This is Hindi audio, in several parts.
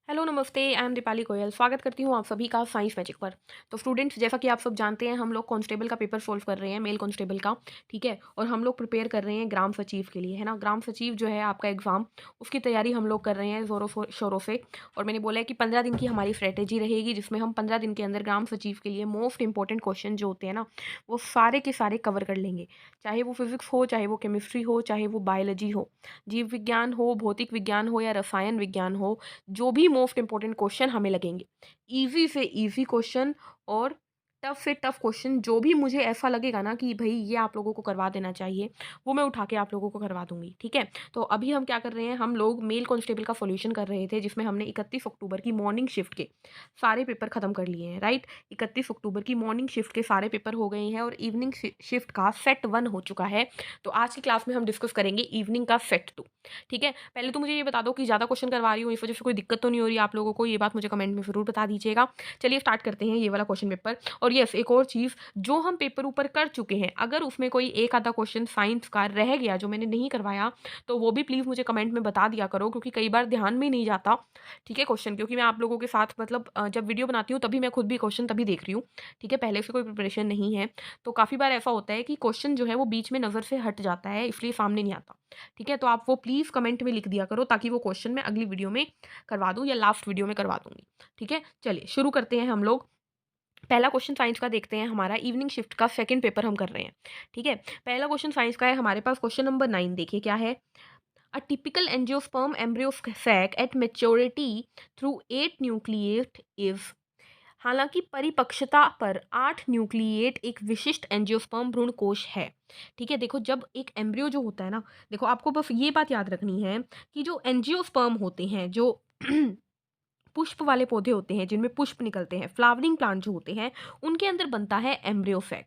हेलो नमस्ते, आई एम दीपाली गोयल। स्वागत करती हूँ आप सभी का साइंस मैजिक पर। तो स्टूडेंट्स, जैसा कि आप सब जानते हैं, हम लोग कांस्टेबल का पेपर सोल्व कर रहे हैं, मेल कांस्टेबल का। ठीक है, और हम लोग प्रिपेयर कर रहे हैं ग्राम सचिव के लिए, है ना। ग्राम सचिव जो है आपका एग्जाम, उसकी तैयारी हम लोग कर रहे हैं ज़ोरों शोरों से। और मैंने बोला है कि 15 दिन की हमारी स्ट्रेटेजी रहेगी, जिसमें हम 15 दिन के अंदर ग्राम सचिव के लिए मोस्ट इंपॉर्टेंट क्वेश्चन जो होते हैं ना, वो सारे के सारे कवर कर लेंगे। चाहे वो फिजिक्स हो, चाहे वो केमिस्ट्री हो, चाहे वो बायोलॉजी हो, जीव विज्ञान हो, भौतिक विज्ञान हो या रसायन विज्ञान हो, जो भी मोस्ट इंपॉर्टेंट क्वेश्चन हमें लगेंगे, इजी से इजी क्वेश्चन और टफ से टफ क्वेश्चन, जो भी मुझे ऐसा लगेगा ना कि भाई ये आप लोगों को करवा देना चाहिए, वो मैं उठा के आप लोगों को करवा दूंगी। ठीक है, तो अभी हम क्या कर रहे हैं, हम लोग मेल कांस्टेबल का सॉल्यूशन कर रहे थे, जिसमें हमने 31 अक्टूबर की मॉर्निंग शिफ्ट के सारे पेपर खत्म कर लिए हैं। राइट, 31 अक्टूबर की मॉर्निंग शिफ्ट के सारे पेपर हो गए हैं और इवनिंग शिफ्ट का सेट 1 हो चुका है। तो आज की क्लास में हम डिस्कस करेंगे इवनिंग का सेट 2। ठीक है, पहले तो मुझे ये बता दो कि ज़्यादा क्वेश्चन करवा रही हूँ, इस वजह से कोई दिक्कत तो नहीं हो रही आप लोगों को, ये बात मुझे कमेंट में ज़रूर बता दीजिएगा। चलिए स्टार्ट करते हैं ये वाला क्वेश्चन पेपर। और यस, एक और चीज़, जो हम पेपर ऊपर कर चुके हैं, अगर उसमें कोई एक आधा क्वेश्चन साइंस का रह गया जो मैंने नहीं करवाया, तो वो भी प्लीज़ मुझे कमेंट में बता दिया करो, क्योंकि कई बार ध्यान में नहीं जाता। ठीक है, क्वेश्चन, क्योंकि मैं आप लोगों के साथ मतलब जब वीडियो बनाती हूँ तभी मैं खुद भी क्वेश्चन तभी देख रही हूँ। ठीक है, पहले से कोई प्रिपरेशन नहीं है, तो काफ़ी बार ऐसा होता है कि क्वेश्चन जो है वो बीच में नज़र से हट जाता है, इसलिए सामने नहीं आता। ठीक है, तो आप वो प्लीज़ कमेंट में लिख दिया करो, ताकि वो क्वेश्चन मैं अगली वीडियो में करवा दूँ या लास्ट वीडियो में करवा दूँगी। ठीक है, चलिए शुरू करते हैं हम लोग। पहला क्वेश्चन साइंस का देखते हैं, हमारा इवनिंग शिफ्ट का सेकंड पेपर हम कर रहे हैं। ठीक है, पहला क्वेश्चन साइंस का है हमारे पास, क्वेश्चन नंबर 9 देखिए क्या है। A typical angiosperm embryo sac at maturity through 8 nucleate is. हालांकि परिपक्वता पर 8 न्यूक्लिएट एक विशिष्ट एंजियोस्पर्म भ्रूण कोश है। ठीक है, देखो जब एक एम्ब्रियो जो होता है ना, देखो आपको बस ये बात याद रखनी है कि जो एंजियोस्पर्म होते हैं, जो पुष्प वाले पौधे होते हैं जिनमें पुष्प निकलते हैं, फ्लावरिंग प्लांट जो होते हैं, उनके अंदर बनता है एम्ब्रियो सैक।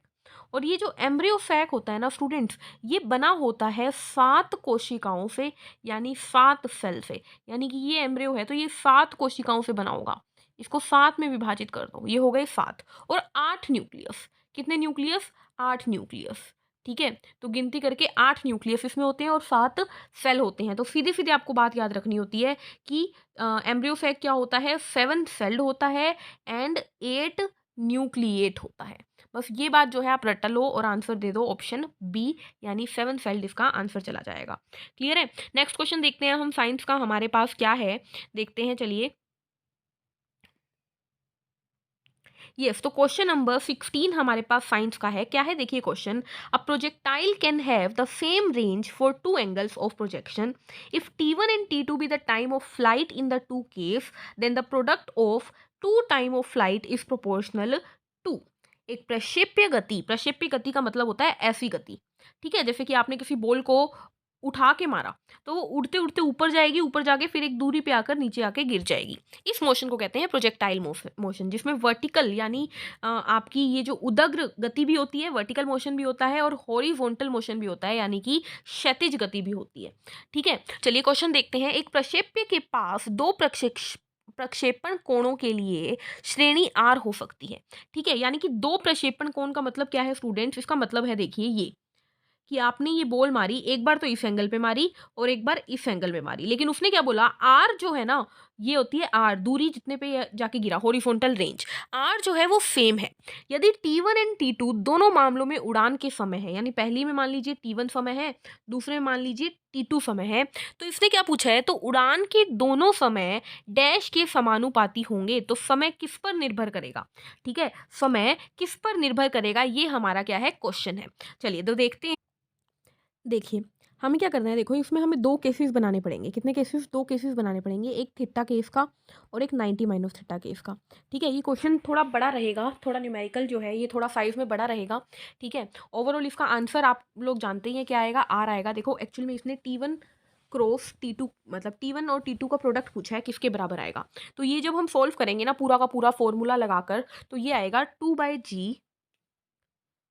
और ये जो एम्ब्रियो सैक होता है ना स्टूडेंट्स, ये बना होता है 7 कोशिकाओं से, यानी 7 सेल से। यानी कि ये एम्ब्रियो है तो ये 7 कोशिकाओं से बना होगा। इसको 7 में विभाजित कर दो, ये हो गए 7। और 8 न्यूक्लियस, कितने न्यूक्लियस, 8 न्यूक्लियस। ठीक है, तो गिनती करके 8 न्यूक्लियस इसमें होते हैं और 7 सेल होते हैं। तो सीधे सीधे आपको बात याद रखनी होती है कि एम्ब्रियो सैक क्या होता है, 7 सेल्ड होता है एंड 8 न्यूक्लिएट होता है। बस ये बात जो है आप रट लो और आंसर दे दो ऑप्शन बी, यानी 7 सेल्ड, इसका आंसर चला जाएगा। क्लियर है। नेक्स्ट क्वेश्चन देखते हैं हम साइंस का, हमारे पास क्या है देखते हैं, चलिए। यस, तो क्वेश्चन नंबर 16 हमारे पास साइंस का है, क्या है देखिए question. A projectile can have the same range for two angles of projection if T1 and T2 be the time of flight in the two case, then the product of two time of flight is proportional to. एक प्रक्षेप्य गति का मतलब होता है ऐसी गति। ठीक है, जैसे कि आपने किसी बॉल को उठा के मारा, तो वो उड़ते उड़ते ऊपर जाएगी, ऊपर जाके फिर एक दूरी पे आकर नीचे आके गिर जाएगी। इस मोशन को कहते हैं प्रोजेक्टाइल मोशन, जिसमें वर्टिकल यानी आपकी ये जो उदग्र गति भी होती है, वर्टिकल मोशन भी होता है, और हॉरिजॉन्टल मोशन भी होता है, यानी कि क्षैतिज गति भी होती है। ठीक है, चलिए क्वेश्चन देखते हैं। एक प्रक्षेप्य के पास दो प्रक्षेपण कोणों के लिए श्रेणी आर हो सकती है। ठीक है, यानी कि दो प्रक्षेपण कोण का मतलब क्या है स्टूडेंट्स, इसका मतलब है देखिए ये कि आपने ये बॉल मारी, एक बार तो इस एंगल पे मारी और एक बार इस एंगल पे मारी, लेकिन उसने क्या बोला, आर जो है ना, ये होती है आर, दूरी जितने पे जाके गिरा, हॉरिजॉन्टल रेंज। आर जो है वो सेम है। यदि T1 एंड T2 दोनों मामलों में उड़ान के समय है, यानी पहली में मान लीजिए T1 समय है, दूसरे में मान लीजिए T2 समय है, तो इसने क्या पूछा है, तो उड़ान के दोनों समय डैश के समानुपाती होंगे, तो समय किस पर निर्भर करेगा। ठीक है, समय किस पर निर्भर करेगा, ये हमारा क्या है क्वेश्चन है। चलिए तो देखते हैं। देखिए, हमें क्या करना है, देखो इसमें हमें 2 केसेस बनाने पड़ेंगे। कितने केसेस, 2 केसेस बनाने पड़ेंगे, एक थीटा केस का और एक 90 माइनस थीटा केस का। ठीक है, ये क्वेश्चन थोड़ा बड़ा रहेगा, थोड़ा न्यूमेरिकल जो है ये थोड़ा साइज में बड़ा रहेगा। ठीक है, ओवरऑल इसका आंसर आप लोग जानते ही हैं क्या आएगा, आर आएगा। देखो एक्चुअल में इसने T1 क्रॉस T2 मतलब T1 और T2 का प्रोडक्ट पूछा है, किसके बराबर आएगा। तो ये जब हम सोल्व करेंगे ना पूरा का पूरा फॉर्मूला लगाकर, तो ये आएगा 2/g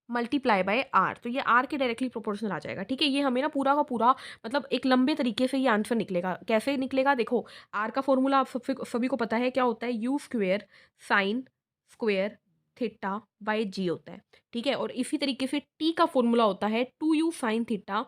मल्टीप्लाई बाय आर, तो ये आर के डायरेक्टली प्रोपोर्शनल आ जाएगा। ठीक है, ये हमें ना पूरा का पूरा मतलब एक लंबे तरीके से ये आंसर निकलेगा। कैसे निकलेगा, देखो आर का फॉर्मूला आप सभी को पता है क्या होता है, U square sine square theta by G होता है। ठीक है, और इसी तरीके से टी का फॉर्मूला होता है 2u साइन थीटा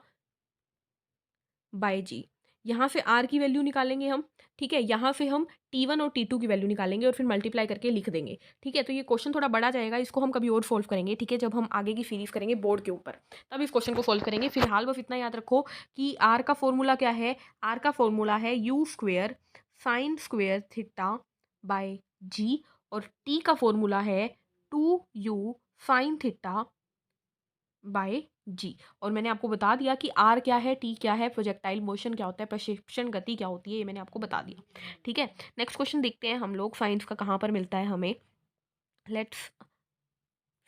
बाय जी। यहाँ से r की वैल्यू निकालेंगे हम, ठीक है, यहाँ से हम T1 और T2 की वैल्यू निकालेंगे और फिर मल्टीप्लाई करके लिख देंगे, ठीक है। तो ये क्वेश्चन थोड़ा बड़ा जाएगा, इसको हम कभी और सोल्व करेंगे, ठीक है, जब हम आगे की सीरीज करेंगे बोर्ड के ऊपर, तब इस क्वेश्चन को सोल्व करेंगे। फिलहाल बस इतना याद रखो कि r का फॉर्मूला क्या है, r का फॉर्मूला है u square sine square theta bye g, और t का फॉर्मूला है 2u साइन थीटा बाय जी। और मैंने आपको बता दिया कि आर क्या है, टी क्या है, प्रोजेक्टाइल मोशन क्या होता है, प्रक्षेपण गति क्या होती है, ये मैंने आपको बता दिया, ठीक है। नेक्स्ट क्वेश्चन देखते हैं हम लोग, साइंस का कहाँ पर मिलता है हमें। Let's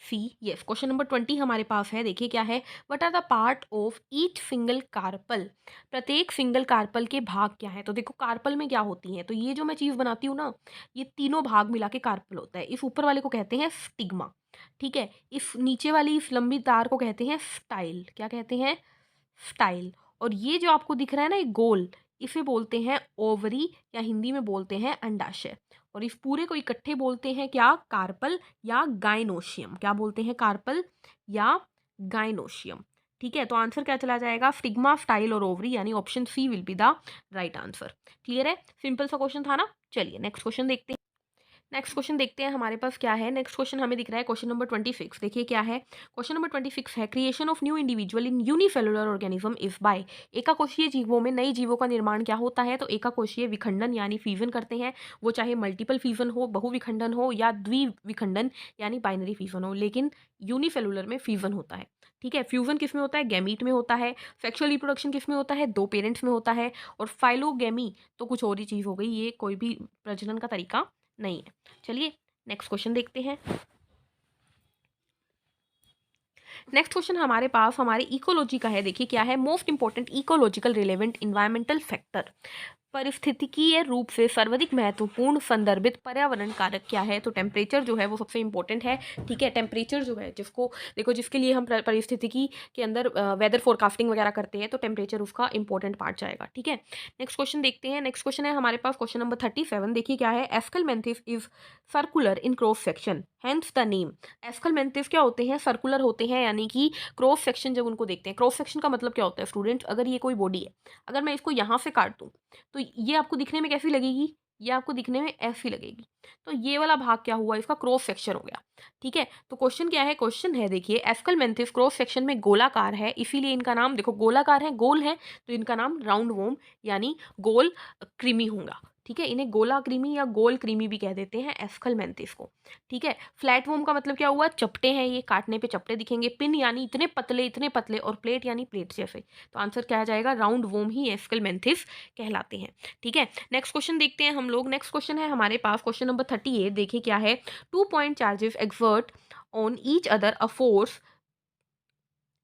see, yes, question number 20 हमारे पास है। देखिए क्या है, what are the part of each single carpal, प्रत्येक सिंगल कार्पल के भाग क्या है। तो देखो कार्पल में क्या होती है, तो ये जो मैं चीज़ बनाती हूँ ना, ये तीनों भाग मिला के कार्पल होता है। इस ऊपर वाले को कहते हैं स्टिग्मा, ठीक है, इस नीचे वाली इस लंबी तार को कहते हैं स्टाइल, क्या कहते हैं, स्टाइल। और ये जो आपको दिख रहा है ना, ये गोल, इसे बोलते हैं ओवरी, या हिंदी में बोलते हैं अंडाशय। और इस पूरे को इकट्ठे बोलते हैं क्या, कार्पल या गाइनोशियम। क्या बोलते हैं, कार्पल या गाइनोशियम, ठीक है। तो आंसर क्या चला जाएगा, स्टिग्मा, स्टाइल और ओवरी, यानी option C will be the right answer. Clear है, सिंपल सा क्वेश्चन था ना। चलिए नेक्स्ट क्वेश्चन देखते हैं। नेक्स्ट क्वेश्चन देखते हैं हमारे पास क्या है। नेक्स्ट क्वेश्चन हमें दिख रहा है क्वेश्चन नंबर 26। देखिए क्या है, क्वेश्चन नंबर 26 है, creation of new individual in unicellular organism is by, एकाकोशीय जीवों में नई जीवों का निर्माण क्या होता है। तो एकाकोशीय विखंडन यानी फ्यूजन करते हैं, वो चाहे मल्टीपल फ्यूजन हो, बहुविखंडन हो, या द्विविखंडन यानी बाइनरी फ्यूजन हो, लेकिन यूनिसेलुलर में फ्यूजन होता है, ठीक है। फ्यूजन किस में होता है, गैमीट में होता है। सेक्सुअल रिप्रोडक्शन किस में होता है, दो पेरेंट्स में होता है। और फाइलोगेमी तो कुछ और ही चीज़ हो गई, ये कोई भी प्रजनन का तरीका नहीं है। चलिए नेक्स्ट क्वेश्चन देखते हैं। नेक्स्ट क्वेश्चन हमारे पास हमारे इकोलॉजी का है। देखिए क्या है, most important ecological relevant environmental factor, पारिस्थितिकीय रूप से सर्वाधिक महत्वपूर्ण संदर्भित पर्यावरण कारक क्या है। तो टेम्परेचर जो है वो सबसे इंपॉर्टेंट है, ठीक है। टेम्परेचर जो है, जिसको देखो, जिसके लिए हम पारिस्थितिकी के अंदर वेदर फोरकास्टिंग वगैरह करते हैं, तो टेम्परेचर उसका इंपॉर्टेंट पार्ट जाएगा, ठीक है। नेक्स्ट क्वेश्चन देखते हैं। नेक्स्ट क्वेश्चन है हमारे पास क्वेश्चन नंबर 37। देखिए क्या है, Aschelminthes is circular in cross section, hence the name. Aschelminthes क्या होते हैं, सर्कुलर होते हैं, यानी कि क्रॉस सेक्शन जब उनको देखते हैं, क्रॉस सेक्शन का मतलब क्या होता है स्टूडेंट, अगर ये कोई बॉडी है, अगर मैं इसको यहाँ से काट दूँ तो ये आपको दिखने में कैसी लगेगी, ये आपको दिखने में ऐसी लगेगी। तो ये वाला भाग क्या हुआ, इसका क्रॉस सेक्शन हो गया, ठीक है। तो क्वेश्चन क्या है, क्वेश्चन है देखिए, एस्कलमेंथिस क्रॉस सेक्शन में गोलाकार है, इसीलिए इनका नाम, देखो गोलाकार है, गोल है, तो इनका नाम राउंड वोम यानी गोल कृमि होगा, ठीक है। इन्हें गोला कृमि या गोल कृमि भी कह देते हैं एस्कलमेंथिस को, ठीक है। फ्लैट वोम का मतलब क्या हुआ, चपटे हैं, ये काटने पे चपटे दिखेंगे। पिन यानी इतने पतले, और प्लेट यानी प्लेट जैसे। तो आंसर क्या आ जाएगा, राउंड वोम ही एस्कलमेंथिस कहलाते हैं, ठीक है। नेक्स्ट क्वेश्चन देखते हैं हम लोग। नेक्स्ट क्वेश्चन है हमारे पास क्वेश्चन नंबर 38। देखिए क्या है, 2 point charges exert on each other a force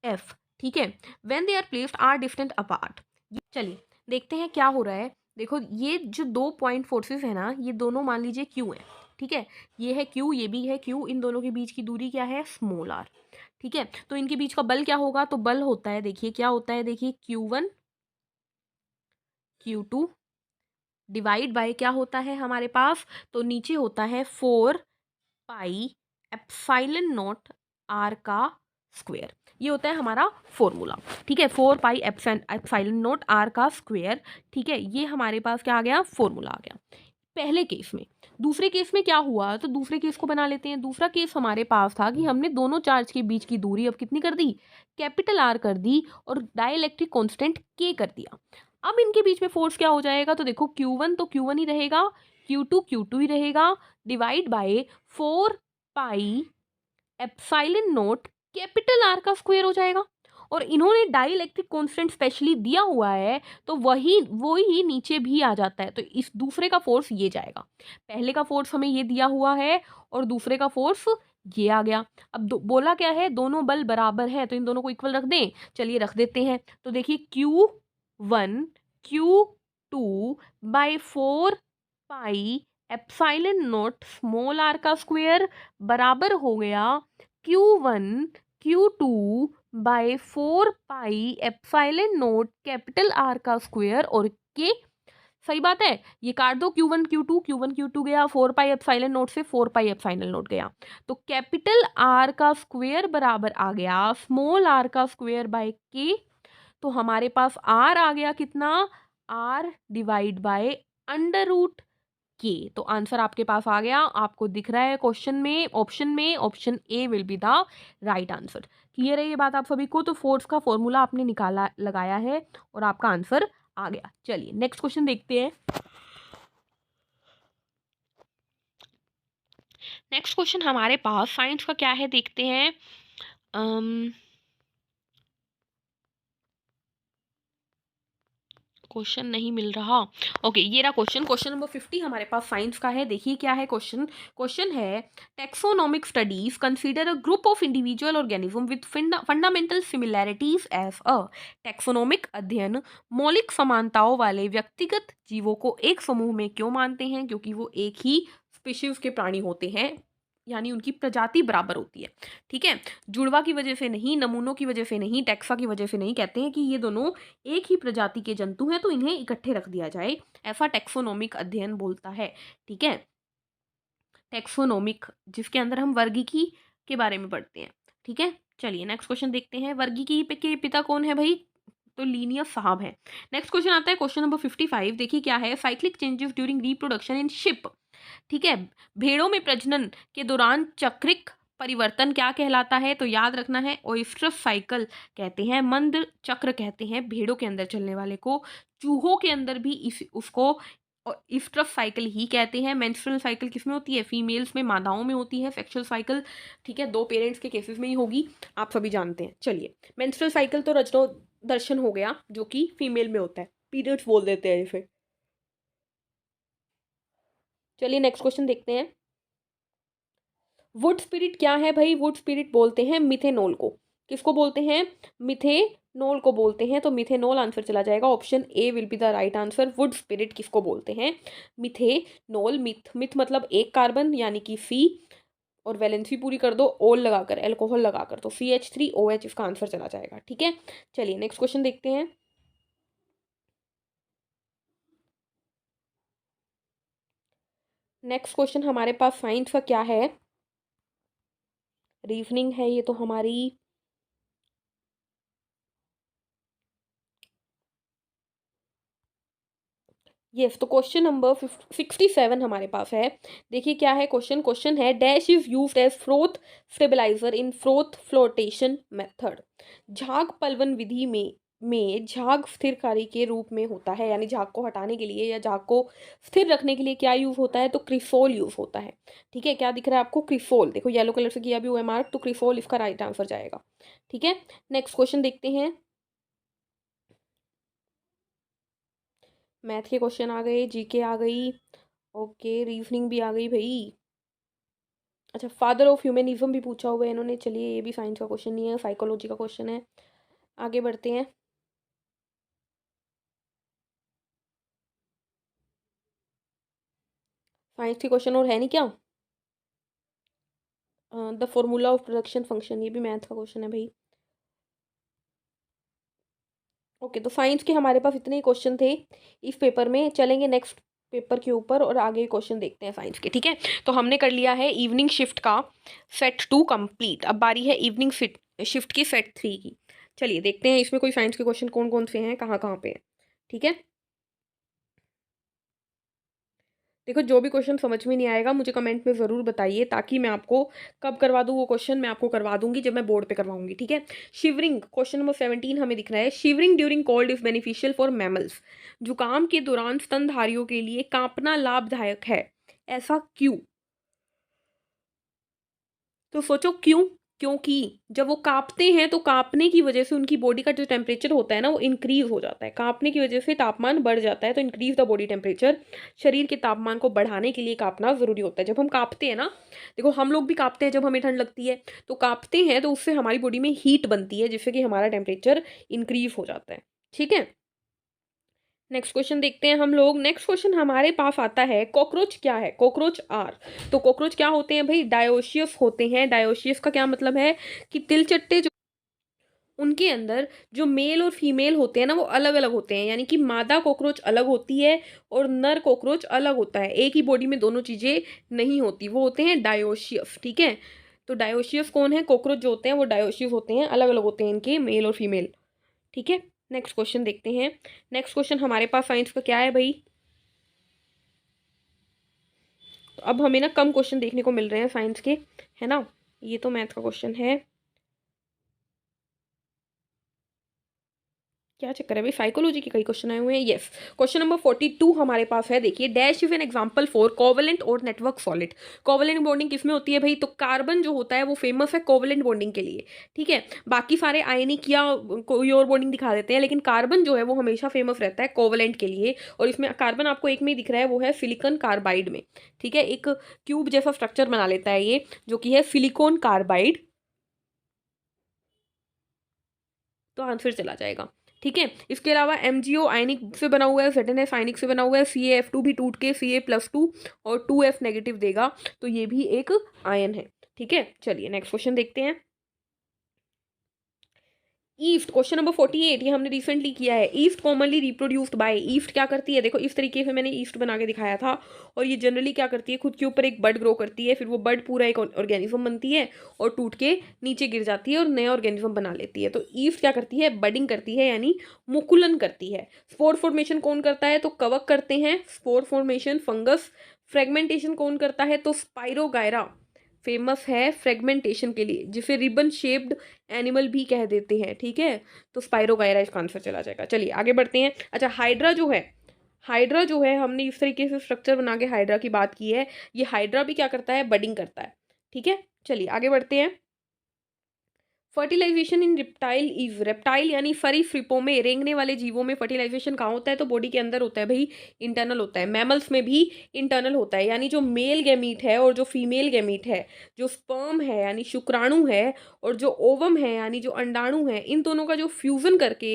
F, ठीक है, when they are placed R distant apart. चलिए देखते हैं क्या हो रहा है। देखो ये जो 2 पॉइंट फोर्सेस है ना, ये दोनों मान लीजिए क्यू है, ठीक है, ये है क्यू, ये भी है क्यू, इन दोनों के बीच की दूरी क्या है, स्मॉल आर, ठीक है। तो इनके बीच का बल क्या होगा, तो बल होता है, देखिए क्या होता है, देखिए Q1 Q2 डिवाइड बाय क्या होता है हमारे पास, तो नीचे होता है 4 पाई एप्सिलॉन नॉट आर का स्क्वायर, ये होता है हमारा फॉर्मूला, ठीक है। 4 पाई एप्सिलॉन नॉट आर का स्क्वायर, ठीक है, ये हमारे पास क्या आ गया, फॉर्मूला आ गया पहले केस में। दूसरे केस में क्या हुआ, तो दूसरे केस को बना लेते हैं। दूसरा केस हमारे पास था कि हमने दोनों चार्ज के बीच की दूरी अब कितनी कर दी, कैपिटल आर कर दी, और डाइलेक्ट्रिक कांस्टेंट के कर दिया। अब इनके बीच में फोर्स क्या हो जाएगा, तो देखो Q1 तो Q1 ही रहेगा, Q2 Q2 ही रहेगा, divide by 4 pi epsilon not capital R का स्क्वायर हो जाएगा। और इन्होंने डाइलेक्ट्रिक कांस्टेंट स्पेशली दिया हुआ है, तो वही नीचे भी आ जाता है। तो इस दूसरे का फोर्स ये जाएगा, पहले का फोर्स हमें ये दिया हुआ है, और दूसरे का फोर्स ये आ गया। अब बोला क्या है, दोनों बल बराबर है, तो इन दोनों को इक्वल रख दें, चलिए रख देते हैं। तो देखिए Q1 Q2 by 4 pi epsilon not small R का स्क्वायर बराबर हो गया Q1 Q2 by 4 pi epsilon not capital R का स्क्वायर, और के सही बात है, ये काट दो, Q1 Q2 गया, 4 पाई एप्सिलॉन नॉट से 4 पाई एप्सिलॉन नॉट गया, तो कैपिटल आर का स्क्वायर बराबर आ गया स्मॉल आर का स्क्वायर बाय के। तो हमारे पास आर आ गया कितना, R divide by under root K. तो आंसर आपके पास आ गया, आपको दिख रहा है क्वेश्चन में, option A will be the right answer. Clear है ये बात आप सभी को? तो फोर्स का फॉर्मूला आपने निकाला, लगाया है और आपका आंसर आ गया। चलिए नेक्स्ट क्वेश्चन देखते हैं। नेक्स्ट क्वेश्चन हमारे पास साइंस का क्या है, देखते हैं। क्वेश्चन नहीं मिल रहा। ओके, ये रहा क्वेश्चन। क्वेश्चन नंबर 50 हमारे पास साइंस का है। देखिए क्या है क्वेश्चन। क्वेश्चन है, taxonomic studies consider a group of individual organism with fundamental similarities as a. Taxonomic अध्ययन मौलिक समानताओं वाले व्यक्तिगत जीवों को एक समूह में क्यों मानते हैं? क्योंकि वो एक ही स्पीशीज के प्राणी होते हैं, यानी उनकी प्रजाति बराबर होती है। ठीक है, जुड़वा की वजह से नहीं, नमूनों की वजह से नहीं, टैक्सा की वजह से नहीं। कहते हैं कि ये दोनों एक ही प्रजाति के जंतु हैं तो इन्हें इकट्ठे रख दिया जाए, ऐसा टेक्सोनोमिक अध्ययन बोलता है। ठीक है, टेक्सोनोमिक, जिसके अंदर हम वर्गीकी के बारे में पढ़ते हैं। ठीक है, चलिए नेक्स्ट क्वेश्चन देखते हैं। वर्गीकी के पिता कौन है भाई? तो लीनियस साहब है। नेक्स्ट क्वेश्चन आता है क्वेश्चन नंबर 55। देखिए क्या है, cyclic changes during reproduction in ship. ठीक है, भेड़ों में प्रजनन के दौरान चक्रिक परिवर्तन क्या कहलाता है? तो याद रखना है, ओइस्ट्रस साइकिल कहते हैं, मंद चक्र कहते हैं भेड़ों के अंदर चलने वाले को। चूहों के अंदर भी उसको इस्ट्रस साइकिल ही कहते हैं। मेंस्ट्रुअल साइकिल किसमें होती है? फीमेल्स में, मादाओं में होती है। सेक्सुअल साइकिल, ठीक है, दो पेरेंट्स के केसेस में ही होगी, आप सभी जानते हैं। चलिए, मेंस्ट्रुअल साइकिल तो रजनो दर्शन हो गया, जो कि फीमेल में होता है, पीरियड्स बोल देते हैं इसे। चलिए नेक्स्ट क्वेश्चन देखते हैं। वुड स्पिरिट क्या है भाई? वुड स्पिरिट बोलते हैं मिथेनॉल को। किसको बोलते हैं? मिथेनॉल को बोलते हैं। तो मिथेनॉल आंसर चला जाएगा, option A will be the right answer. Would spirit किसको बोलते हैं? मिथेनॉल। मिथ मतलब एक कार्बन, यानी कि सी, और वैलेंसी पूरी कर दो ओल लगाकर, एल्कोहल लगाकर, तो CH3OH इसका आंसर चला जाएगा। ठीक है, चलिए नेक्स्ट क्वेश्चन देखते हैं। नेक्स्ट क्वेश्चन हमारे पास साइंस का क्या है? रीजनिंग है ये तो हमारी। यस, तो क्वेश्चन नंबर 67 हमारे पास है। देखिए क्या है क्वेश्चन। क्वेश्चन है, dash is used as froth stabiliser in froth flotation method. झाग पलवन विधि में झाग स्थिरकारी के रूप में होता है, यानी झाग को हटाने के लिए या झाग को स्थिर रखने के लिए क्या यूज होता है? तो क्रिसोल यूज होता है। ठीक है, क्या दिख रहा है आपको? क्रिसोल, देखो येलो कलर से किया भी हुआ है मार्क, तो क्रिसोल इसका राइट आंसर जाएगा। ठीक है, नेक्स्ट क्वेश्चन देखते हैं। मैथ के क्वेश्चन आ गए, जीके आ गई, ओके, रीजनिंग भी आ गई भाई। अच्छा, फादर ऑफ ह्यूमनिज्म भी पूछा हुआ है इन्होंने। चलिए ये भी साइंस का क्वेश्चन नहीं है, साइकोलॉजी का क्वेश्चन है। आगे बढ़ते हैं। साइंस के क्वेश्चन और है नहीं क्या? The formula of production function, ये भी मैथ का क्वेश्चन है भाई। ओके, तो साइंस के हमारे पास इतने ही क्वेश्चन थे इस पेपर में। चलेंगे नेक्स्ट पेपर के ऊपर और आगे क्वेश्चन देखते हैं साइंस के। ठीक है, तो हमने कर लिया है इवनिंग शिफ्ट का सेट 2 कंप्लीट। अब बारी है इवनिंग शिफ्ट की सेट 3 की। चलिए देखते हैं इसमें कोई साइंस के क्वेश्चन कौन कौन से हैं, कहाँ कहाँ पे हैं। ठीक है, देखो जो भी क्वेश्चन समझ में नहीं आएगा मुझे कमेंट में ज़रूर बताइए, ताकि मैं आपको कब करवा दूँ वो क्वेश्चन, मैं आपको करवा दूंगी जब मैं बोर्ड पे करवाऊंगी। ठीक है, शिवरिंग क्वेश्चन नंबर 17 हमें दिख रहा है। Shivering during cold is beneficial for mammals. जुकाम के दौरान स्तनधारियों के लिए कांपना लाभदायक है, ऐसा क्यों? तो सोचो क्यों। क्योंकि जब वो कांपते हैं तो कांपने की वजह से उनकी बॉडी का जो टेम्परेचर होता है ना वो इंक्रीज हो जाता है। कांपने की वजह से तापमान बढ़ जाता है, तो इंक्रीज द बॉडी टेम्परेचर। शरीर के तापमान को बढ़ाने के लिए कांपना जरूरी होता है। जब हम कांपते हैं ना, देखो हम लोग भी कांपते हैं जब हमें ठंड लगती है, तो कांपते हैं तो उससे हमारी बॉडी में हीट बनती है, जिससे कि हमारा टेम्परेचर इंक्रीज हो जाता है। ठीक है, नेक्स्ट क्वेश्चन देखते हैं हम लोग। नेक्स्ट क्वेश्चन हमारे पास आता है, कॉकरोच क्या है? Cockroach are. तो कॉकरोच क्या होते हैं भाई? डायोशियस होते हैं। डायोशियस का क्या मतलब है? कि तिलचट्टे जो उनके अंदर जो मेल और फीमेल होते हैं ना वो अलग अलग होते हैं, यानी कि मादा कॉकरोच अलग होती है और नर कॉकरोच अलग होता है। एक ही बॉडी में दोनों चीजें नहीं होती, वो होते हैं डायोशियस। ठीक है, तो डायोशियस कौन है? कॉकरोच जो होते हैं वो डायोशियस होते हैं, अलग अलग होते हैं इनके मेल और फीमेल। ठीक है, नेक्स्ट क्वेश्चन देखते हैं। नेक्स्ट क्वेश्चन हमारे पास साइंस का क्या है भाई। तो अब हमें ना कम क्वेश्चन देखने को मिल रहे हैं साइंस के, है ना। ये तो मैथ का क्वेश्चन है, क्या चक्कर है भाई, साइकोलॉजी के कई क्वेश्चन आए हुए हैं। यस, क्वेश्चन नंबर 42 हमारे पास है। देखिए, dash is an example for covalent और नेटवर्क सॉलिड। कोवलेंट बॉन्डिंग किसमें होती है भाई, तो कार्बन जो होता है वो फेमस है कोवलेंट बॉन्डिंग के लिए, ठीक है। बाकी सारे आयनिक या कोई और बॉन्डिंग दिखा देते हैं, लेकिन कार्बन जो है वो हमेशा फेमस रहता है कोवलेंट के लिए। और इसमें कार्बन आपको एक में ही दिख रहा है, वो है सिलिकॉन कार्बाइड में, ठीक है। एक क्यूब जैसा स्ट्रक्चर बना लेता है ये, जो कि है सिलिकॉन कार्बाइड। तो आंसर चला जाएगा, ठीक है। इसके अलावा एमजीओ आयनिक से बना हुआ है, ZnS आयनिक से बना हुआ है, CaF2 भी टूट के Ca+2 और 2F नेगेटिव देगा, तो ये भी एक आयन है, ठीक है। चलिए नेक्स्ट क्वेश्चन देखते हैं। ईस्ट, क्वेश्चन नंबर 48, ये हमने रिसेंटली किया है। Yeast commonly reproduced by, yeast क्या करती है, देखो इस तरीके से मैंने ईस्ट बना के दिखाया था। और ये जनरली क्या करती है, खुद के ऊपर एक बड ग्रो करती है, फिर वो बड पूरा एक ऑर्गेनिज्म बनती है और टूट के नीचे गिर जाती है और नया ऑर्गेनिज्म बना लेती है। तो ईस्ट क्या करती है, बडिंग करती है, यानी मुकुलन करती है। स्पोर फॉर्मेशन कौन करता है, तो कवक करते हैं स्पोर फॉर्मेशन, फंगस। फ्रेगमेंटेशन कौन करता है, तो स्पाइरोगायरा फेमस है फ्रेगमेंटेशन के लिए, जिसे रिबन शेप्ड एनिमल भी कह देते हैं, ठीक है। तो स्पाइरोगायरा इसका आंसर चला जाएगा। चलिए आगे बढ़ते हैं। अच्छा, हाइड्रा जो है, हाइड्रा जो है हमने इस तरीके से स्ट्रक्चर बना के हाइड्रा की बात की है। ये हाइड्रा भी क्या करता है, बडिंग करता है, ठीक है। चलिए आगे बढ़ते हैं। Fertilisation in reptile is, reptile यानी सरीसृपों में, रेंगने वाले जीवों में फर्टिलाइजेशन कहाँ होता है, तो बॉडी के अंदर होता है भाई, इंटरनल होता है। मैमल्स में भी इंटरनल होता है, यानी जो मेल गैमीट है और जो फीमेल गैमीट है, जो स्पर्म है यानी शुक्राणु है, और जो ओवम है यानी जो अंडाणु है, इन दोनों का जो फ्यूजन करके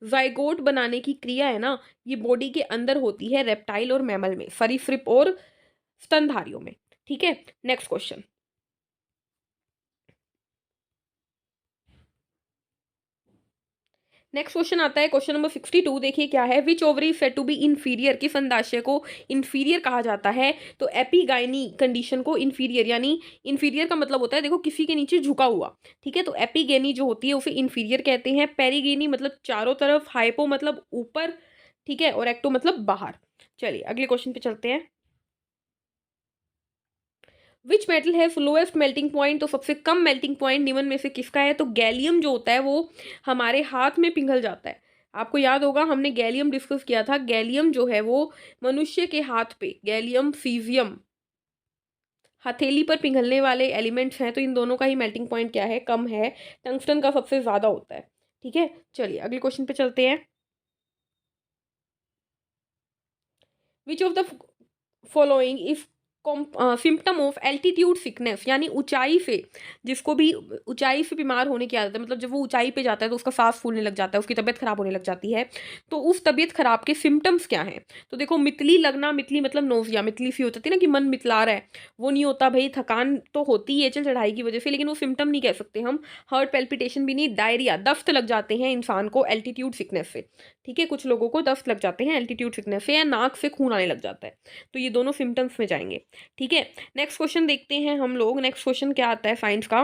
जाइगोट बनाने की क्रिया है ना, ये बॉडी के अंदर होती है रेप्टाइल और मैमल में, सरीसृप और स्तनधारियों में, ठीक है। Next question. नेक्स्ट क्वेश्चन आता है, क्वेश्चन नंबर 62। देखिए क्या है, which ovary said to be inferior, किस अंडाशय को इंफीरियर कहा जाता है, तो एपीगाइनी कंडीशन को इंफीरियर, यानी इंफीरियर का मतलब होता है देखो किसी के नीचे झुका हुआ, ठीक है। तो एपीगेनी जो होती है उसे इंफीरियर कहते हैं। पेरीगेनी मतलब चारों तरफ, हाइपो मतलब ऊपर, ठीक है, और एक्टो मतलब बाहर। चलिए अगले क्वेश्चन पे चलते हैं। विच मेटल है लोएस्ट मेल्टिंग पॉइंट, तो सबसे कम मेल्टिंग पॉइंट निम्न में से किसका है, तो गैलियम जो होता है वो हमारे हाथ में पिघल जाता है। आपको याद होगा हमने गैलियम डिस्कस किया था, गैलियम जो है वो मनुष्य के हाथ पे, गैलियम सीजियम हथेली पर पिघलने वाले एलिमेंट्स हैं, तो इन दोनों का ही मेल्टिंग पॉइंट क्या है, कम है। टंगस्टन का सबसे ज्यादा होता है, ठीक है। चलिए अगले क्वेश्चन पे चलते हैं। विच of the following if symptom of altitude sickness, यानी ऊंचाई से, जिसको भी ऊंचाई से बीमार होने की आदत है, मतलब जब वो ऊंचाई पे जाता है तो उसका सांस फूलने लग जाता है, उसकी तबीयत खराब होने लग जाती है, तो उस तबीयत खराब के सिम्टम्स क्या हैं। तो देखो, मितली लगना, मितली मतलब नोजिया, मितली सी होती है ना कि मन मितला रहा है, वो नहीं होता भाई। थकान तो होती है चल चढ़ाई की वजह से, लेकिन वो सिम्टम नहीं कह सकते हम। हार्ट पैल्पिटेशन भी नहीं, डायरिया, दस्त लग जाते हैं इंसान को एल्टीट्यूड सिकनेस से, ठीक है। कुछ लोगों को दस्त लग जाते हैं एल्टीट्यूड सिकनेस से, या नाक से खून आने लग जाता है, तो ये दोनों सिम्टम्स में जाएंगे, ठीक है। नेक्स्ट क्वेश्चन देखते हैं हम लोग। नेक्स्ट क्वेश्चन क्या आता है साइंस का।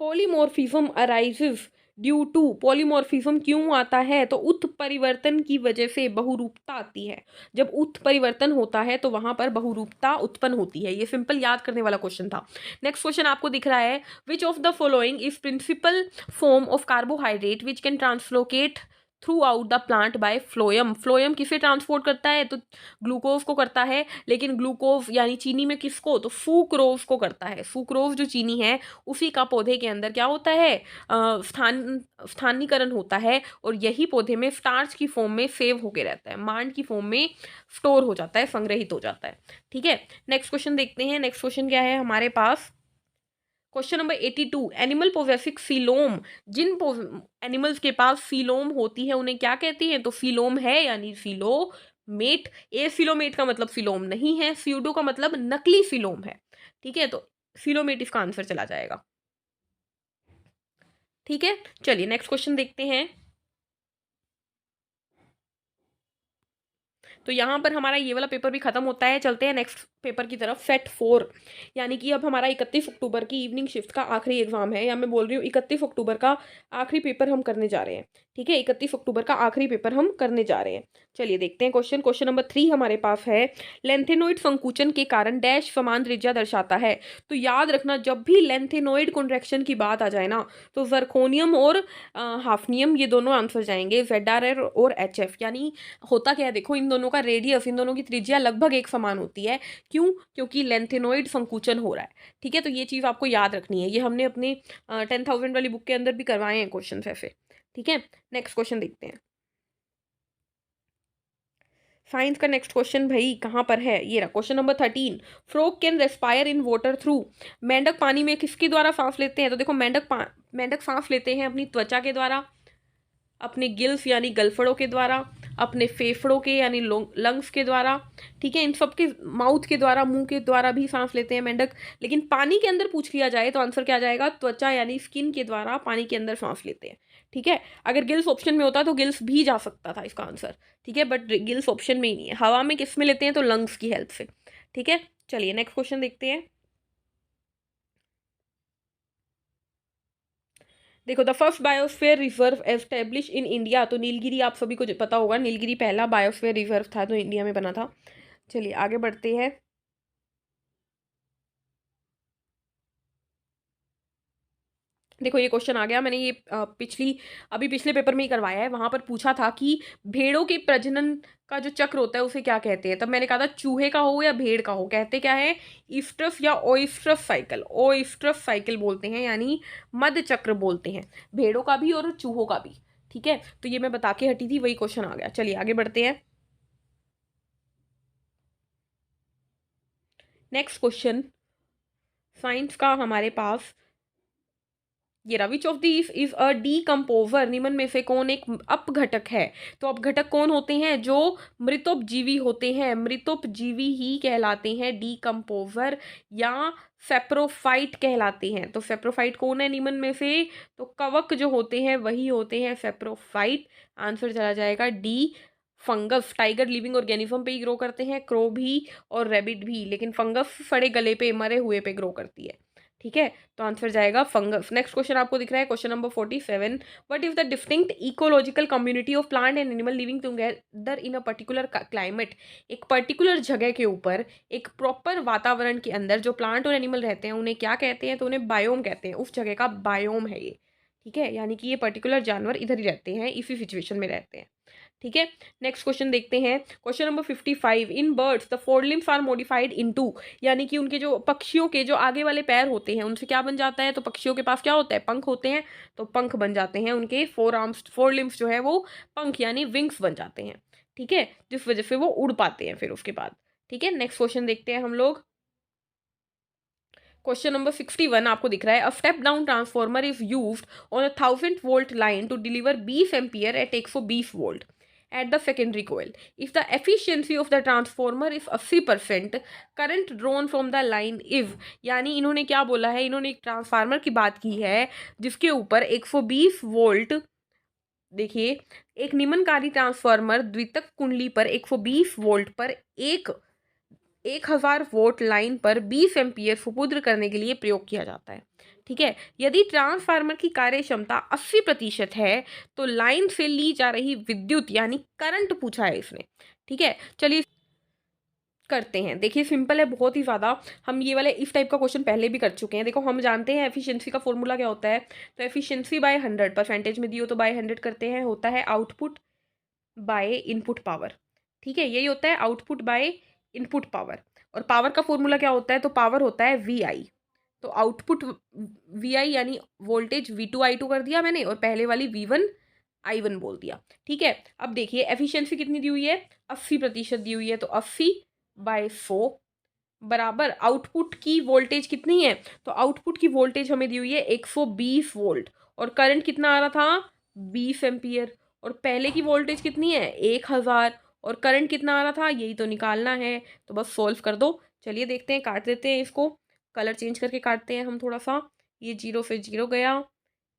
Polymorphism arises due to, polymorphism क्यों आता है, तो उत्परिवर्तन की वजह से बहुरूपता आती है। जब उत्परिवर्तन होता है तो वहां पर बहुरूपता उत्पन्न होती है। ये सिंपल याद करने वाला क्वेश्चन था। नेक्स्ट क्वेश्चन आपको दिख रहा है, which of the following is principal form of carbohydrate which can translocate throughout the plant by phloem. Phloem किसे ट्रांसपोर्ट करता है, तो ग्लूकोज को करता है, लेकिन ग्लूकोज यानी चीनी में किसको, तो सुक्रोज को करता है। सुक्रोज जो चीनी है उसी का पौधे के अंदर क्या होता है, स्थानीकरण होता है, और यही पौधे में स्टार्च की फॉर्म में सेव होके रहता है, मांड की फॉर्म में स्टोर हो जाता है, संग्रहित हो जाता है, ठीक है। नेक्स्ट क्वेश्चन देखते हैं। नेक्स्ट क्वेश्चन क्या है हमारे पास, क्वेश्चन नंबर 82। एनिमल पोजेसिक सीलोम, जिन एनिमल्स के पास सीलोम होती है उन्हें क्या कहती हैं, तो सीलोम है यानी सीलोमेट। ए सीलोमेट का मतलब सीलोम नहीं है, स्यूडो का मतलब नकली सीलोम है, ठीक है। तो सीलोमेट इसका आंसर चला जाएगा, ठीक है। चलिए नेक्स्ट क्वेश्चन देखते हैं। तो यहां पर हमारा ये वाला पेपर भी खत्म होता है। चलते हैं नेक्स्ट पेपर की तरफ सेट 4, यानी कि अब हमारा 31 अक्टूबर की इवनिंग शिफ्ट का आखिरी एग्जाम है, या मैं बोल रही हूँ 31 अक्टूबर का आखिरी पेपर हम करने जा रहे हैं। ठीक है, 31 अक्टूबर का आखिरी पेपर हम करने जा रहे हैं। चलिए देखते हैं क्वेश्चन नंबर 3 हमारे पास है, लेंथेनोइड संकुचन के कारण डैश समान त्रिज्या दर्शाता है। तो याद रखना, जब भी लेंथेनोइड कॉन्ट्रैक्शन की बात आ जाए ना, तो जर्कोनियम और हाफनियम ये दोनों आंसर जाएंगे, ZR और HF। यानी होता क्या है, देखो इन दोनों का रेडियस, इन दोनों की त्रिज्या लगभग एक समान होती है। क्यों? क्योंकि लेंथेनोइड संकुचन हो रहा है। ठीक है, तो ये चीज़ आपको याद रखनी है, ये हमने अपने 10,000 वाली बुक के अंदर भी करवाए हैं क्वेश्चन ऐसे। ठीक है, नेक्स्ट क्वेश्चन देखते हैं। साइंस का नेक्स्ट क्वेश्चन भाई कहाँ पर है, ये रहा question number 13। Frog can respire in water through. मेंढक पानी में किसके द्वारा सांस लेते हैं? तो देखो मेंढक सांस लेते हैं अपनी त्वचा के द्वारा, अपने गिल्स यानी गलफड़ों के द्वारा, अपने फेफड़ों के यानी लंग्स के द्वारा। ठीक है, इन सब के माउथ के द्वारा, मुंह के द्वारा भी सांस लेते हैं मेंढक। लेकिन पानी के अंदर पूछ लिया जाए तो आंसर क्या जाएगा? त्वचा यानी स्किन के द्वारा पानी के अंदर सांस लेते हैं। ठीक है, अगर गिल्स ऑप्शन में होता तो गिल्स भी जा सकता था इसका आंसर। ठीक है, बट गिल्स ऑप्शन में ही नहीं है। हवा में किस में लेते हैं? तो लंग्स की हेल्प से। ठीक है, चलिए नेक्स्ट क्वेश्चन देखते हैं। देखो, the first biosphere reserve establish in India, तो नीलगिरी आप सभी को पता होगा, नीलगिरी पहला बायोस्फीयर रिजर्व था जो इंडिया में बना था। चलिए आगे बढ़ते हैं। देखो ये क्वेश्चन आ गया, मैंने ये पिछले पेपर में ही करवाया है। वहां पर पूछा था कि भेड़ों के प्रजनन का जो चक्र होता है उसे क्या कहते हैं? तब मैंने कहा था चूहे का हो या भेड़ का हो, कहते क्या है? ईस्ट्रस या ओइस्ट्रस साइकिल, ओइस्ट्रस साइकिल बोलते हैं, यानी मध्य चक्र बोलते हैं, भेड़ों का भी और चूहों का भी। ठीक है, तो ये मैं बता के हटी थी, वही क्वेश्चन आ गया। चलिए आगे बढ़ते हैं। नेक्स्ट क्वेश्चन साइंस का हमारे पास ये रहा, which of these is a decomposer, निम्न में से कौन एक अपघटक है? तो अपघटक कौन होते हैं? जो मृतोपजीवी होते हैं, मृतोपजीवी ही कहलाते हैं डीकम्पोजर, या सेप्रोफाइट कहलाते हैं। तो सेप्रोफाइट कौन है निम्न में से? तो कवक जो होते हैं वही होते हैं सेप्रोफाइट। आंसर चला जाएगा D, fungus. Tiger living organism पे ही ग्रो करते हैं, क्रो भी और रेबिट भी, लेकिन फंगस सड़े गले पे, मरे हुए पे ग्रो करती है। ठीक है, तो आंसर जाएगा फंगस। नेक्स्ट क्वेश्चन आपको दिख रहा है, question number 47। What is the distinct ecological community of plant and animal living together in a particular climate? एक पर्टिकुलर जगह के ऊपर, एक प्रॉपर वातावरण के अंदर जो प्लांट और एनिमल रहते हैं उन्हें क्या कहते हैं? तो उन्हें बायोम कहते हैं, उस जगह का बायोम है ये। ठीक है, यानी कि ये पर्टिकुलर जानवर इधर ही रहते हैं, इसी सिचुएशन में रहते हैं। ठीक है, नेक्स्ट क्वेश्चन देखते हैं, question number 55। In birds the fore limbs are modified into, यानी कि उनके जो पक्षियों के जो आगे वाले पैर होते हैं उनसे क्या बन जाता है? तो पक्षियों के पास क्या होता है? पंख होते हैं, तो पंख बन जाते हैं उनके, फोर लिम्स जो है वो पंख यानी विंग्स बन जाते हैं। ठीक है, जिस वजह से वो उड़ पाते हैं फिर उसके बाद। ठीक है, नेक्स्ट क्वेश्चन देखते हैं हम लोग। क्वेश्चन नंबर 61 आपको दिख रहा है, a step down transformer is used on a 1000 volt line to deliver 20 ampere at 120 volt at the secondary coil. If the efficiency of the transformer is 80%, current drawn from the line is, यानी इन्होंने क्या बोला है? इन्होंने एक ट्रांसफार्मर की बात की है जिसके ऊपर 120 वोल्ट, देखिए, एक निम्नकारी ट्रांसफार्मर द्वितक कुंडली पर 120 वोल्ट पर 1000 वोल्ट लाइन पर 20 एम्पियर सुपुर्द करने के लिए प्रयोग किया जाता है। ठीक है, यदि ट्रांसफार्मर की कार्य क्षमता 80% है तो लाइन से ली जा रही विद्युत यानी करंट पूछा है इसने। ठीक है, चलिए करते हैं। देखिए सिंपल है बहुत ही ज़्यादा, हम ये वाले इस टाइप का क्वेश्चन पहले भी कर चुके हैं। देखो हम जानते हैं एफिशिएंसी का फॉर्मूला क्या होता है, तो एफिशिएंसी बाय 100, परसेंटेज में दी हो तो बाय 100 करते हैं, होता है आउटपुट बाय इनपुट पावर। ठीक है, यही होता है आउटपुट बाय इनपुट पावर। और पावर का फॉर्मूला क्या होता है? तो पावर होता है VI। तो आउटपुट VI यानी वोल्टेज V2 I2 कर दिया मैंने, और पहले वाली V1 I1 बोल दिया। ठीक है, अब देखिए एफिशिएंसी कितनी दी हुई है? 80% दी हुई है, तो 80/100 बराबर आउटपुट की वोल्टेज कितनी है? तो आउटपुट की वोल्टेज हमें दी हुई है 120 वोल्ट, और करंट कितना आ रहा था? 20 एम्पियर। और पहले की वोल्टेज कितनी है? 1000, और करंट कितना आ रहा था? यही तो निकालना है, तो बस सोल्व कर दो। चलिए देखते हैं, काट देते हैं इसको, कलर चेंज करके काटते हैं हम थोड़ा सा। ये 0 से 0 गया,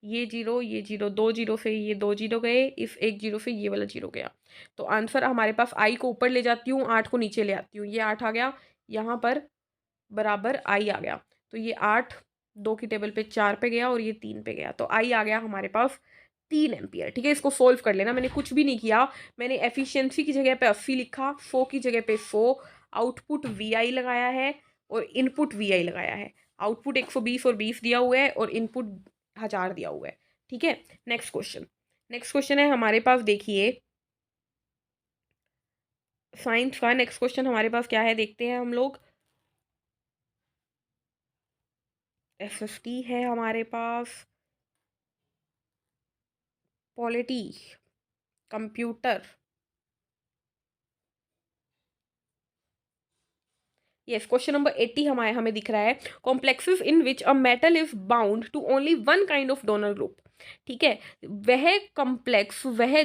ये 0, ये 0, 2 0 से ये 2 0 गए, इस 1 0 से ये वाला 0 गया। तो आंसर हमारे पास, आई को ऊपर ले जाती हूँ, 8 को नीचे ले आती हूँ, ये 8 आ गया, यहाँ पर बराबर आई आ गया, तो ये 8 2 की टेबल पे 4 पे गया और ये 3 पे गया, तो आई आ गया हमारे पास 3 एम्पियर। ठीक है, इसको सोल्व कर लेना, मैंने कुछ भी नहीं किया, मैंने एफिशिएंसी की जगह पे 80 लिखा, 100 की जगह पे 100, आउटपुट वी लगाया है और इनपुट वी लगाया है। आउटपुट 120 और 20 दिया हुआ है और इनपुट 1000 दिया हुआ है। ठीक है, नेक्स्ट क्वेश्चन है हमारे पास, देखिए साइंस का नेक्स्ट क्वेश्चन हमारे पास क्या है, देखते हैं हम लोग। एसएसटी है हमारे पास, polity, computer, yes question number 80 हमें दिख रहा है, complexes in which a metal is bound to only one kind of donor group. ठीक है, वह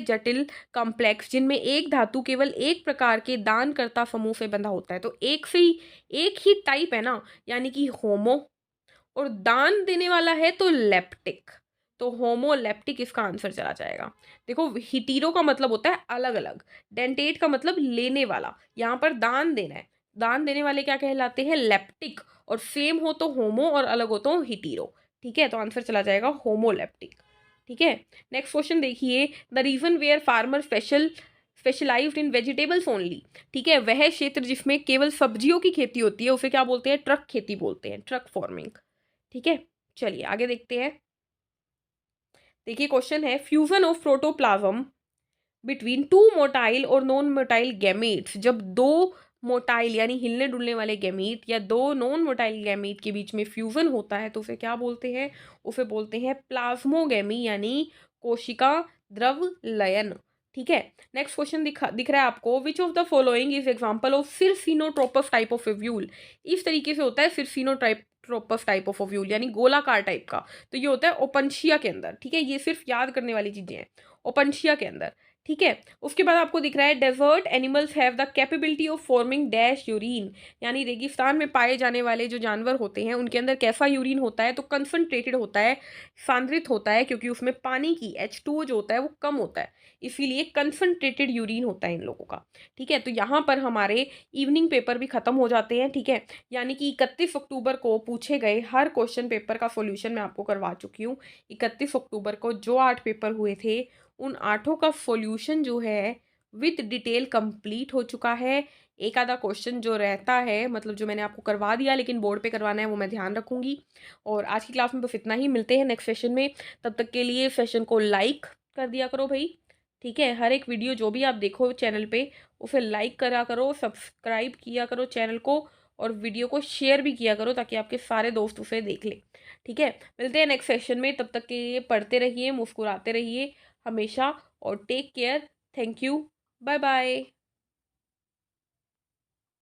जटिल कॉम्प्लेक्स जिनमें एक धातु केवल एक प्रकार के दानकर्ता समूह से बंधा होता है, तो एक ही टाइप है ना, यानी कि होमो, और दान देने वाला है तो लेप्टिक, तो होमोलेप्टिक इसका आंसर चला जाएगा। देखो हिटीरो का मतलब होता है अलग अलग, डेंटेट का मतलब लेने वाला, यहाँ पर दान देना है, दान देने वाले क्या कहलाते हैं, लेप्टिक, और सेम हो तो होमो और अलग हो तो हिटीरो। ठीक है, तो आंसर चला जाएगा होमोलेप्टिक। ठीक है, नेक्स्ट क्वेश्चन देखिए, the region where farmer specialised in vegetables only. ठीक है, वह क्षेत्र जिसमें केवल सब्जियों की खेती होती है उसे क्या बोलते हैं, ट्रक खेती बोलते हैं, ट्रक फार्मिंग। ठीक है, चलिए आगे देखते हैं। देखिए क्वेश्चन है, fusion of protoplasm between two motile और नॉन मोटाइल गैमेट्स, जब दो मोटाइल यानी हिलने डुलने वाले गैमीट या दो नॉन मोटाइल गैमीट के बीच में फ्यूजन होता है तो उसे क्या बोलते हैं, उसे बोलते हैं प्लाज्मोगैमी यानी कोशिका द्रव लयन। ठीक है, नेक्स्ट क्वेश्चन दिख रहा है आपको, which of the following is example of circinotropous type of ovule. इस तरीके से होता है सिरसिनोट्रोपस टाइप ऑफ ओव्यूल, यानी गोलाकार टाइप का, तो ये होता है ओपनशिया के अंदर। ठीक है, ये सिर्फ याद करने वाली चीजें हैं, ओपनशिया के अंदर। ठीक है, उसके बाद आपको दिख रहा है, desert animals have the capability of forming dash urine, यानी रेगिस्तान में पाए जाने वाले जो जानवर होते हैं उनके अंदर कैसा यूरिन होता है, तो कंसंट्रेटेड होता है, सांद्रित होता है, क्योंकि उसमें पानी की H2O जो होता है वो कम होता है, इसीलिए कंसंट्रेटेड यूरिन होता है इन लोगों का। ठीक है, तो यहाँ पर हमारे इवनिंग पेपर भी खत्म हो जाते हैं। ठीक है, यानी कि 31 अक्टूबर को पूछे गए हर क्वेश्चन पेपर का सॉल्यूशन मैं आपको करवा चुकी हूँ। 31 अक्टूबर को जो 8 पेपर हुए थे उन 8 का सॉल्यूशन जो है विद डिटेल कंप्लीट हो चुका है। एक आधा क्वेश्चन जो रहता है, मतलब जो मैंने आपको करवा दिया लेकिन बोर्ड पे करवाना है, वो मैं ध्यान रखूंगी। और आज की क्लास में बस इतना ही, मिलते हैं नेक्स्ट सेशन में, तब तक के लिए सेशन को लाइक कर दिया करो भाई। ठीक है, हर एक वीडियो जो भी आप देखो चैनल पे उसे लाइक करा करो, सब्सक्राइब किया करो चैनल को, और वीडियो को शेयर भी किया करो ताकि आपके सारे दोस्त उसे देख ले। ठीक है, मिलते हैं नेक्स्ट सेशन में, तब तक के लिए पढ़ते रहिए, मुस्कुराते रहिए हमेशा, और take care. Thank you, bye bye.